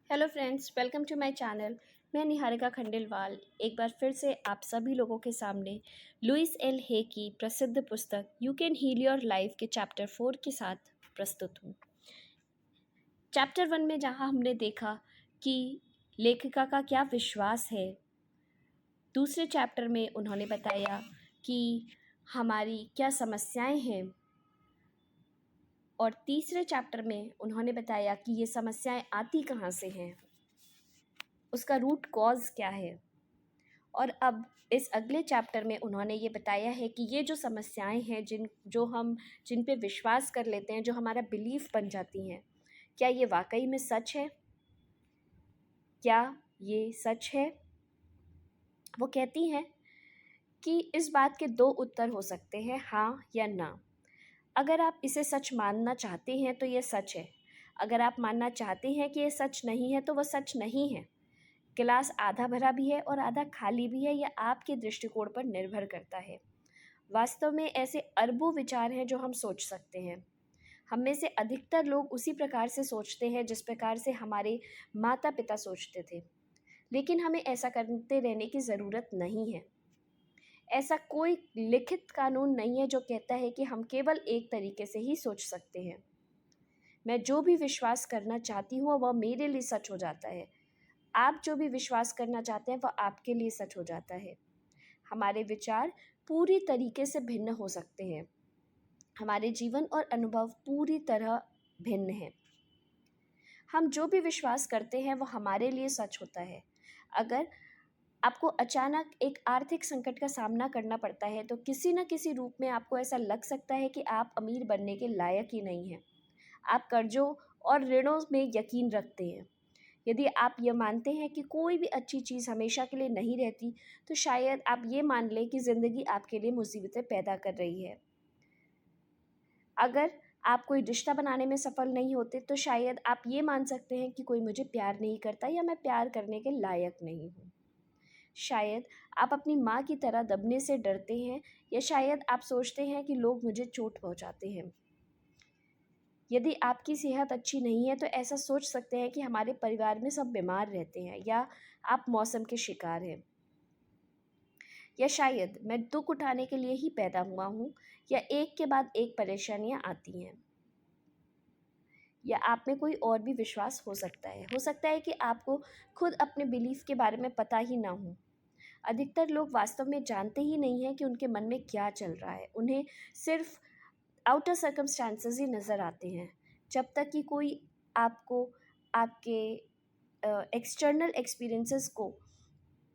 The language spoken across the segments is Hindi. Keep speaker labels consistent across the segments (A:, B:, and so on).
A: Hello friends, welcome to my channel. मैं निहारिका खंडेलवाल एक बार फिर से आप सभी लोगों के सामने लुइस एल हे की प्रसिद्ध पुस्तक you can heal your life के चैप्टर 4 के साथ प्रस्तुत हूँ। चैप्टर 1 में जहाँ हमने देखा कि लेखिका का क्या विश्वास है, दूसरे चैप्टर में उन्होंने बताया कि हमारी क्या समस्याएं हैं, और तीसरे चैप्टर में उन्होंने बताया कि ये समस्याएं आती कहाँ से हैं, उसका रूट कॉज क्या है। और अब इस अगले चैप्टर में उन्होंने ये बताया है कि ये जो समस्याएं हैं जिन पे विश्वास कर लेते हैं, जो हमारा बिलीफ बन जाती हैं, क्या ये वाकई में सच है? क्या ये सच है? वो कहती हैं कि इस बात के दो उत्तर हो सकते हैं, हाँ या ना। अगर आप इसे सच मानना चाहते हैं तो ये सच है। अगर आप मानना चाहते हैं कि ये सच नहीं है तो वह सच नहीं है। गिलास आधा भरा भी है और आधा खाली भी है, यह आपके दृष्टिकोण पर निर्भर करता है। वास्तव में ऐसे अरबों विचार हैं जो हम सोच सकते हैं। हम में से अधिकतर लोग उसी प्रकार से सोचते हैं जिस प्रकार से हमारे माता पिता सोचते थे, लेकिन हमें ऐसा करते रहने की ज़रूरत नहीं है। ऐसा कोई लिखित कानून नहीं है जो कहता है कि हम केवल एक तरीके से ही सोच सकते हैं। मैं जो भी विश्वास करना चाहती हूँ वह मेरे लिए सच हो जाता है। आप जो भी विश्वास करना चाहते हैं वह आपके लिए सच हो जाता है। हमारे विचार पूरी तरीके से भिन्न हो सकते हैं। हमारे जीवन और अनुभव पूरी तरह भिन्न हैं। हम जो भी विश्वास करते हैं वह हमारे लिए सच होता है। अगर आपको अचानक एक आर्थिक संकट का सामना करना पड़ता है तो किसी न किसी रूप में आपको ऐसा लग सकता है कि आप अमीर बनने के लायक ही नहीं हैं। आप कर्जों और ऋणों में यकीन रखते हैं। यदि आप ये मानते हैं कि कोई भी अच्छी चीज़ हमेशा के लिए नहीं रहती, तो शायद आप ये मान लें कि ज़िंदगी आपके लिए मुसीबतें पैदा कर रही है। अगर आप कोई रिश्ता बनाने में सफल नहीं होते तो शायद आप ये मान सकते हैं कि कोई मुझे प्यार नहीं करता या मैं प्यार करने के लायक नहीं हूँ। शायद आप अपनी माँ की तरह दबने से डरते हैं, या शायद आप सोचते हैं कि लोग मुझे चोट पहुँचाते हैं। यदि आपकी सेहत अच्छी नहीं है तो ऐसा सोच सकते हैं कि हमारे परिवार में सब बीमार रहते हैं, या आप मौसम के शिकार हैं। या शायद मैं दुख उठाने के लिए ही पैदा हुआ हूँ, या एक के बाद एक परेशानियाँ आती हैं। या आप में कोई और भी विश्वास हो सकता है। हो सकता है कि आपको खुद अपने बिलीफ के बारे में पता ही ना हो। अधिकतर लोग वास्तव में जानते ही नहीं हैं कि उनके मन में क्या चल रहा है। उन्हें सिर्फ आउटर सर्कमस्टांसेस ही नज़र आते हैं। जब तक कि कोई आपको आपके एक्सटर्नल एक्सपीरियंसेस को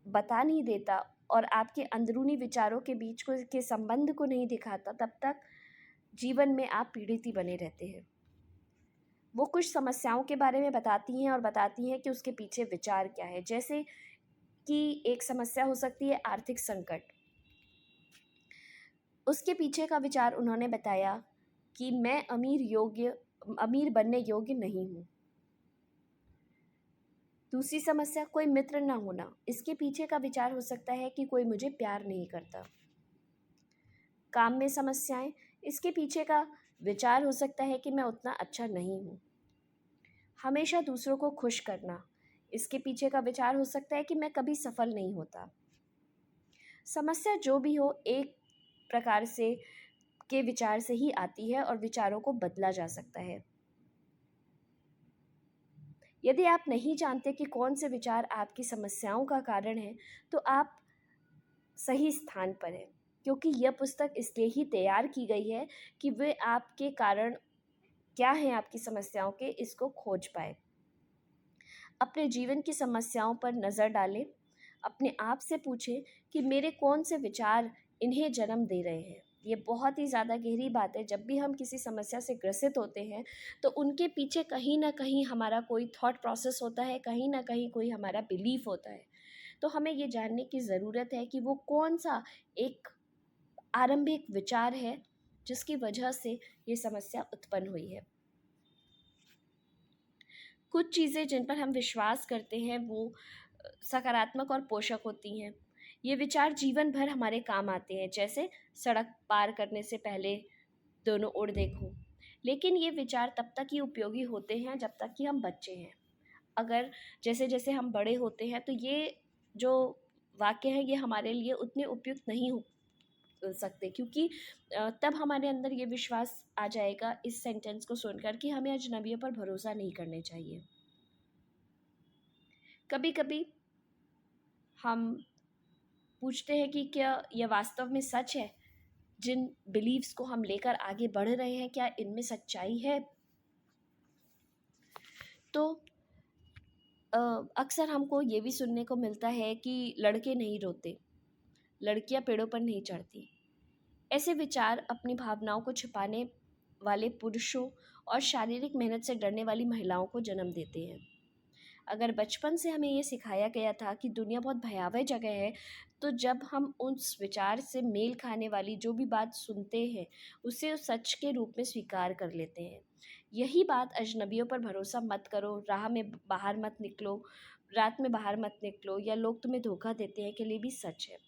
A: बता नहीं देता और आपके अंदरूनी विचारों के बीच के संबंध को नहीं दिखाता, तब तक जीवन में आप पीड़ित ही बने रहते हैं। वो कुछ समस्याओं के बारे में बताती हैं और बताती हैं कि उसके पीछे विचार क्या है। जैसे कि एक समस्या हो सकती है आर्थिक संकट। उसके पीछे का विचार उन्होंने बताया कि मैं अमीर बनने योग्य नहीं हूँ। दूसरी समस्या कोई मित्र ना होना। इसके पीछे का विचार हो सकता है कि कोई मुझे प्यार नहीं करता। काम में समस्याएं। इसके पीछे का विचार हो सकता है कि मैं उतना अच्छा नहीं हूँ। हमेशा दूसरों को खुश करना। इसके पीछे का विचार हो सकता है कि मैं कभी सफल नहीं होता। समस्या जो भी हो, एक प्रकार से के विचार से ही आती है और विचारों को बदला जा सकता है। यदि आप नहीं जानते कि कौन से विचार आपकी समस्याओं का कारण है, तो आप सही स्थान पर हैं, क्योंकि यह पुस्तक इसलिए ही तैयार की गई है कि वे आपके कारण क्या हैं, आपकी समस्याओं के, इसको खोज पाए। अपने जीवन की समस्याओं पर नज़र डालें। अपने आप से पूछें कि मेरे कौन से विचार इन्हें जन्म दे रहे हैं। ये बहुत ही ज़्यादा गहरी बात है। जब भी हम किसी समस्या से ग्रसित होते हैं तो उनके पीछे कहीं ना कहीं हमारा कोई थॉट प्रोसेस होता है, कहीं ना कहीं कोई हमारा बिलीफ होता है। तो हमें ये जानने की ज़रूरत है कि वो कौन सा एक आरंभिक विचार है जिसकी वजह से ये समस्या उत्पन्न हुई है। कुछ चीज़ें जिन पर हम विश्वास करते हैं वो सकारात्मक और पोषक होती हैं। ये विचार जीवन भर हमारे काम आते हैं, जैसे सड़क पार करने से पहले दोनों ओर देखो। लेकिन ये विचार तब तक ही उपयोगी होते हैं जब तक कि हम बच्चे हैं। अगर जैसे जैसे हम बड़े होते हैं तो ये जो वाक्य है ये हमारे लिए उतने उपयुक्त नहीं हो सकते, क्योंकि तब हमारे अंदर ये विश्वास आ जाएगा इस सेंटेंस को सुनकर कि हमें अजनबियों पर भरोसा नहीं करने चाहिए। कभी कभी हम पूछते हैं कि क्या यह वास्तव में सच है? जिन बिलीव्स को हम लेकर आगे बढ़ रहे हैं, क्या इनमें सच्चाई है? तो अक्सर हमको ये भी सुनने को मिलता है कि लड़के नहीं रोते, लड़कियां पेड़ों पर नहीं चढ़ती। ऐसे विचार अपनी भावनाओं को छिपाने वाले पुरुषों और शारीरिक मेहनत से डरने वाली महिलाओं को जन्म देते हैं। अगर बचपन से हमें ये सिखाया गया था कि दुनिया बहुत भयावह जगह है, तो जब हम उस विचार से मेल खाने वाली जो भी बात सुनते हैं उसे उस सच के रूप में स्वीकार कर लेते हैं। यही बात अजनबियों पर भरोसा मत करो, राह में बाहर मत निकलो, रात में बाहर मत निकलो, या लोग तुम्हें धोखा देते हैं के लिए भी सच है।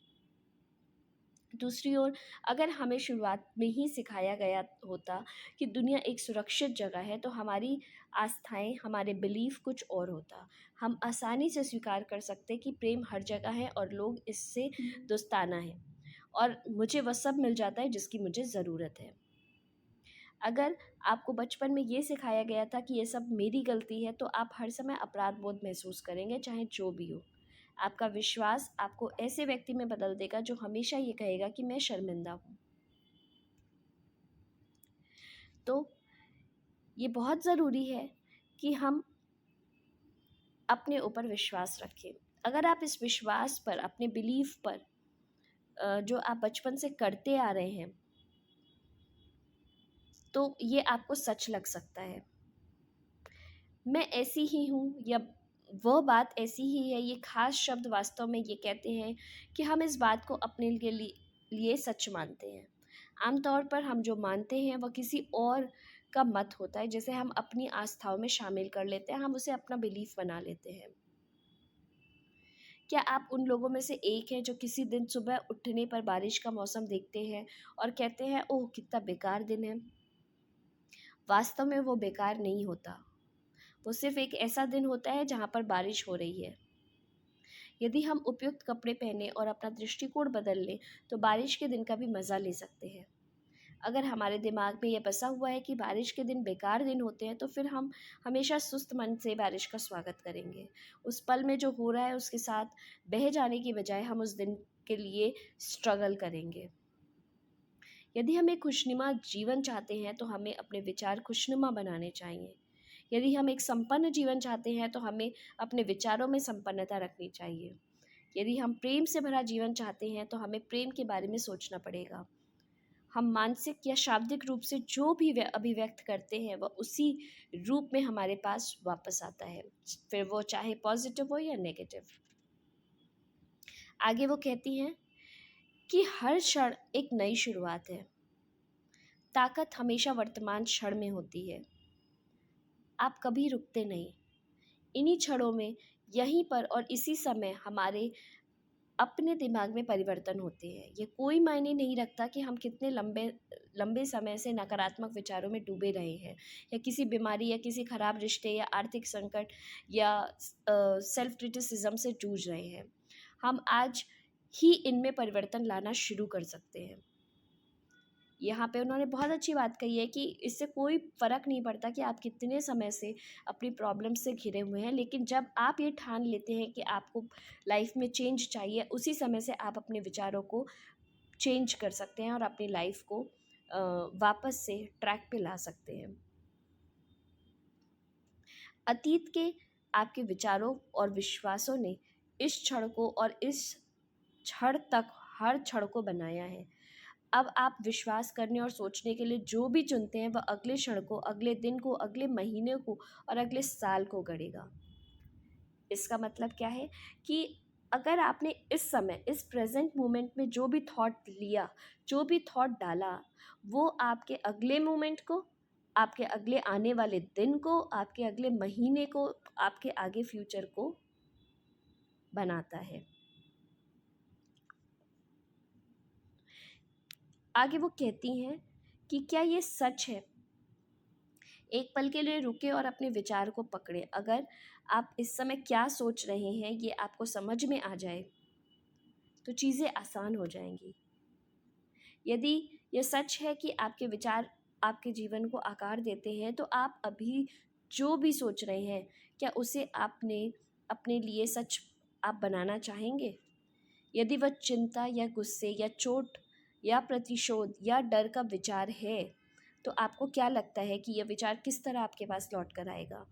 A: दूसरी ओर, अगर हमें शुरुआत में ही सिखाया गया होता कि दुनिया एक सुरक्षित जगह है, तो हमारी आस्थाएं, हमारे बिलीफ कुछ और होता। हम आसानी से स्वीकार कर सकते कि प्रेम हर जगह है और लोग इससे दोस्ताना है, और मुझे वह सब मिल जाता है जिसकी मुझे ज़रूरत है। अगर आपको बचपन में ये सिखाया गया था कि ये सब मेरी गलती है, तो आप हर समय अपराध बोध महसूस करेंगे, चाहे जो भी हो। आपका विश्वास आपको ऐसे व्यक्ति में बदल देगा जो हमेशा ये कहेगा कि मैं शर्मिंदा हूँ। तो ये बहुत ज़रूरी है कि हम अपने ऊपर विश्वास रखें। अगर आप इस विश्वास पर, अपने बिलीफ पर, जो आप बचपन से करते आ रहे हैं, तो ये आपको सच लग सकता है। मैं ऐसी ही हूँ, या वह बात ऐसी ही है, ये खास शब्द वास्तव में ये कहते हैं कि हम इस बात को अपने लिए सच मानते हैं। आमतौर पर हम जो मानते हैं वह किसी और का मत होता है, जिसे हम अपनी आस्थाओं में शामिल कर लेते हैं, हम उसे अपना बिलीफ बना लेते हैं। क्या आप उन लोगों में से एक हैं जो किसी दिन सुबह उठने पर बारिश का मौसम देखते हैं और कहते हैं, ओह कितना बेकार दिन है? वास्तव में वो बेकार नहीं होता, वो सिर्फ एक ऐसा दिन होता है जहाँ पर बारिश हो रही है। यदि हम उपयुक्त कपड़े पहने और अपना दृष्टिकोण बदल लें, तो बारिश के दिन का भी मज़ा ले सकते हैं। अगर हमारे दिमाग में यह बसा हुआ है कि बारिश के दिन बेकार दिन होते हैं, तो फिर हम हमेशा सुस्त मन से बारिश का स्वागत करेंगे। उस पल में जो हो रहा है उसके साथ बह जाने की बजाय हम उस दिन के लिए स्ट्रगल करेंगे। यदि हम एक खुशनुमा जीवन चाहते हैं, तो हमें अपने विचार खुशनुमा बनाने चाहिए। यदि हम एक संपन्न जीवन चाहते हैं, तो हमें अपने विचारों में संपन्नता रखनी चाहिए। यदि हम प्रेम से भरा जीवन चाहते हैं, तो हमें प्रेम के बारे में सोचना पड़ेगा। हम मानसिक या शाब्दिक रूप से जो भी अभिव्यक्त करते हैं, वह उसी रूप में हमारे पास वापस आता है, फिर वो चाहे पॉजिटिव हो या नेगेटिव। आगे वो कहती हैं कि हर क्षण एक नई शुरुआत है। ताकत हमेशा वर्तमान क्षण में होती है। आप कभी रुकते नहीं। इन्हीं क्षणों में, यहीं पर और इसी समय हमारे अपने दिमाग में परिवर्तन होते हैं। ये कोई मायने नहीं रखता कि हम कितने लंबे समय से नकारात्मक विचारों में डूबे रहे हैं, या किसी बीमारी या किसी खराब रिश्ते या आर्थिक संकट या सेल्फ क्रिटिसिज्म से जूझ रहे हैं। हम आज ही इनमें परिवर्तन लाना शुरू कर सकते हैं। यहाँ पे उन्होंने बहुत अच्छी बात कही है कि इससे कोई फ़र्क नहीं पड़ता कि आप कितने समय से अपनी प्रॉब्लम से घिरे हुए हैं, लेकिन जब आप ये ठान लेते हैं कि आपको लाइफ में चेंज चाहिए, उसी समय से आप अपने विचारों को चेंज कर सकते हैं और अपनी लाइफ को वापस से ट्रैक पे ला सकते हैं। अतीत के आपके विचारों और विश्वासों ने इस क्षण को और इस क्षण तक हर क्षण को बनाया है। अब आप विश्वास करने और सोचने के लिए जो भी चुनते हैं, वह अगले क्षण को, अगले दिन को, अगले महीने को और अगले साल को गढ़ेगा। इसका मतलब क्या है कि अगर आपने इस समय, इस प्रेजेंट मोमेंट में जो भी थॉट लिया, जो भी थॉट डाला, वो आपके अगले मोमेंट को, आपके अगले आने वाले दिन को, आपके अगले महीने को, आपके आगे फ्यूचर को बनाता है। आगे वो कहती हैं कि क्या ये सच है? एक पल के लिए रुके और अपने विचार को पकड़े। अगर आप इस समय क्या सोच रहे हैं ये आपको समझ में आ जाए तो चीज़ें आसान हो जाएंगी। यदि यह सच है कि आपके विचार आपके जीवन को आकार देते हैं, तो आप अभी जो भी सोच रहे हैं, क्या उसे आपने अपने लिए सच आप बनाना चाहेंगे? यदि वह चिंता या गुस्से या चोट या प्रतिशोध या डर का विचार है, तो आपको क्या लगता है कि यह विचार किस तरह आपके पास लौट कर आएगा?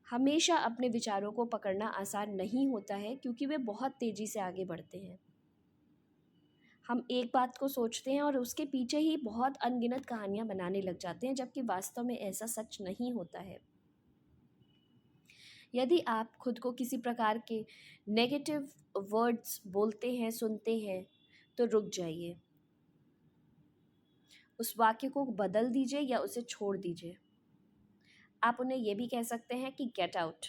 A: हमेशा अपने विचारों को पकड़ना आसान नहीं होता है, क्योंकि वे बहुत तेज़ी से आगे बढ़ते हैं। हम एक बात को सोचते हैं और उसके पीछे ही बहुत अनगिनत कहानियां बनाने लग जाते हैं, जबकि वास्तव में ऐसा सच नहीं होता है। यदि आप खुद को किसी प्रकार के नेगेटिव वर्ड्स बोलते हैं, सुनते हैं, तो रुक जाइए। उस वाक्य को बदल दीजिए या उसे छोड़ दीजिए। आप उन्हें यह भी कह सकते हैं कि get out,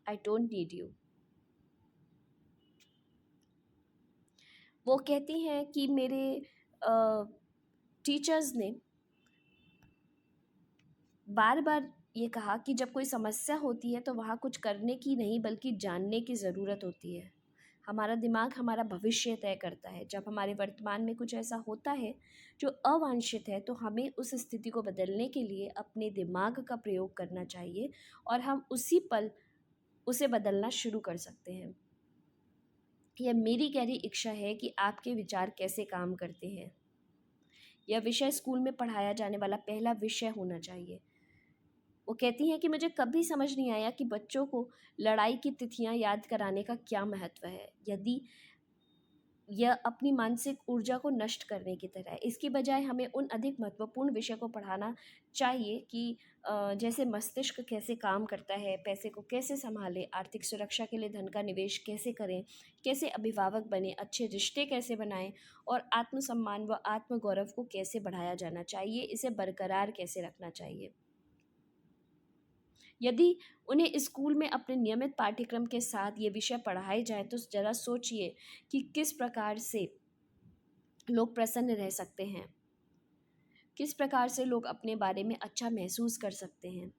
A: I don't need you. वो कहती हैं कि मेरे टीचर्स ने बार बार ये कहा कि जब कोई समस्या होती है तो वहाँ कुछ करने की नहीं बल्कि जानने की ज़रूरत होती है। हमारा दिमाग हमारा भविष्य तय करता है। जब हमारे वर्तमान में कुछ ऐसा होता है जो अवांछित है, तो हमें उस स्थिति को बदलने के लिए अपने दिमाग का प्रयोग करना चाहिए और हम उसी पल उसे बदलना शुरू कर सकते हैं। यह मेरी गहरी इच्छा है कि आपके विचार कैसे काम करते हैं। यह विषय स्कूल में पढ़ाया जाने वाला पहला विषय होना चाहिए। वो कहती हैं कि मुझे कभी समझ नहीं आया कि बच्चों को लड़ाई की तिथियां याद कराने का क्या महत्व है, यदि यह अपनी मानसिक ऊर्जा को नष्ट करने की तरह है। इसकी बजाय हमें उन अधिक महत्वपूर्ण विषय को पढ़ाना चाहिए कि जैसे मस्तिष्क कैसे काम करता है, पैसे को कैसे संभालें, आर्थिक सुरक्षा के लिए धन का निवेश कैसे करें, कैसे अभिभावक बने, अच्छे रिश्ते कैसे बनाएं और आत्मसम्मान व आत्मगौरव को कैसे बढ़ाया जाना चाहिए, इसे बरकरार कैसे रखना चाहिए। यदि उन्हें स्कूल में अपने नियमित पाठ्यक्रम के साथ ये विषय पढ़ाए जाए, तो ज़रा सोचिए कि किस प्रकार से लोग प्रसन्न रह सकते हैं, किस प्रकार से लोग अपने बारे में अच्छा महसूस कर सकते हैं।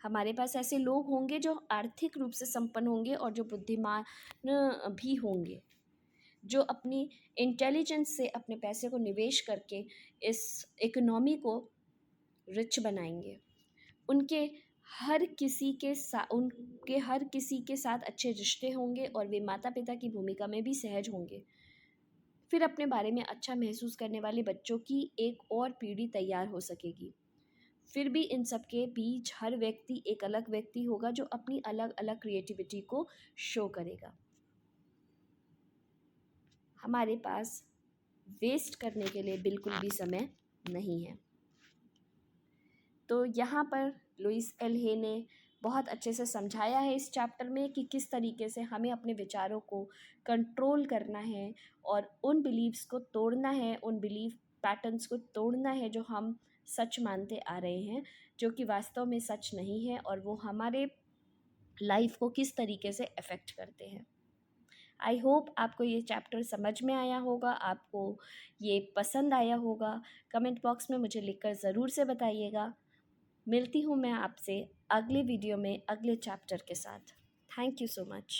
A: हमारे पास ऐसे लोग होंगे जो आर्थिक रूप से संपन्न होंगे और जो बुद्धिमान भी होंगे, जो अपनी इंटेलिजेंस से अपने पैसे को निवेश करके इस इकोनॉमी को रिच बनाएंगे। उनके हर किसी के साथ अच्छे रिश्ते होंगे और वे माता पिता की भूमिका में भी सहज होंगे। फिर अपने बारे में अच्छा महसूस करने वाले बच्चों की एक और पीढ़ी तैयार हो सकेगी। फिर भी इन सब के बीच हर व्यक्ति एक अलग व्यक्ति होगा जो अपनी अलग अलग क्रिएटिविटी को शो करेगा। हमारे पास वेस्ट करने के लिए बिल्कुल भी समय नहीं है। तो यहाँ पर लुइस एल हे ने बहुत अच्छे से समझाया है इस चैप्टर में कि किस तरीके से हमें अपने विचारों को कंट्रोल करना है और उन बिलीव्स को तोड़ना है, उन बिलीफ पैटर्न्स को तोड़ना है जो हम सच मानते आ रहे हैं, जो कि वास्तव में सच नहीं है, और वो हमारे लाइफ को किस तरीके से अफेक्ट करते हैं। आई होप आपको ये चैप्टर समझ में आया होगा, आपको ये पसंद आया होगा। कमेंट बॉक्स में मुझे लिखकर ज़रूर से बताइएगा। मिलती हूँ मैं आपसे अगले वीडियो में अगले चैप्टर के साथ। Thank you so much.